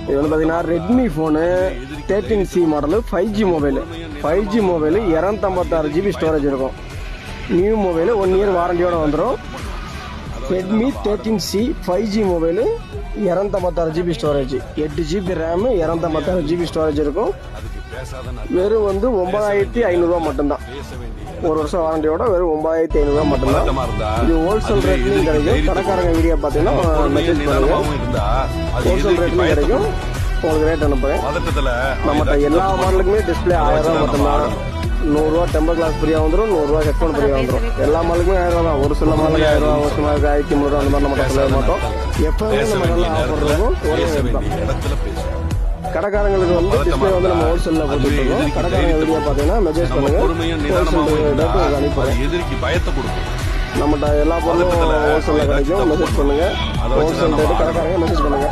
இது வந்து பார்த்தீங்கன்னா Redmi phone 13C model 5G mobile 5G mobile 256 GB storage இருக்கும். நியூ மொபைலு 1 இயர் வாரண்டியோட வந்துடும். Redmi 13C 5G mobile 256 GB storage, 8 GB RAM, 256 GB storage இருக்கும். வெறும் வந்து 9500 மட்டும்தான். ஒரு வருஷம் வாரண்டியோட வெறும் 9500 மட்டும்தான். இது ஹோல்சேல் ரேட்லையும் கிடைக்கும். கடைக்காரங்க வீடியோ பார்த்தீங்கன்னா மெசேஜ் பண்ணுங்க, ஹோல்சேல் ரேட்லையும் கிடைக்கும். உங்களுக்கு ரேட் அனுப்புறேன். நம்மகிட்ட எல்லா மாடலுக்குமே டிஸ்பிளே 1000 ரூபா மட்டும்தான். 100 ரூபா டெம்பர் கிளாஸ் ஃப்ரீயாக வந்துடும், 100 ரூபா ஹெட்ஃபோன் ஃப்ரீயாக வந்துடும். எல்லா மாலுக்குமே 1000 ரூபா தான். ஒரு சில மாலுக்கு 1000 ரூபா, ஒரு சில மாலுக்கு 1300 அந்த மாதிரி நம்ம சொல்ல மாட்டோம். எப்பவுமே நம்ம நல்லா ஆஃபர் இருக்கும். ஒரே ரேட் தான். கடைக்காரங்களுக்கு வந்து டிஸ்பிளே வந்து நம்ம ஹோல்சேலில் போட்டுருக்கோம். கடைக்காரங்க வீடியோ பார்த்தீங்கன்னா மெசேஜ் பண்ணுங்க, ஹோல்சேல் ரேட்டு அனுப்பிடுறேன். நம்மகிட்ட எல்லா பொருளும் ஹோல்சேலில் கிடைக்கும். மெசேஜ் பண்ணுங்க, ஹோல்சேல் ரேட்டு கடைக்காரங்க மெசேஜ் பண்ணுங்க.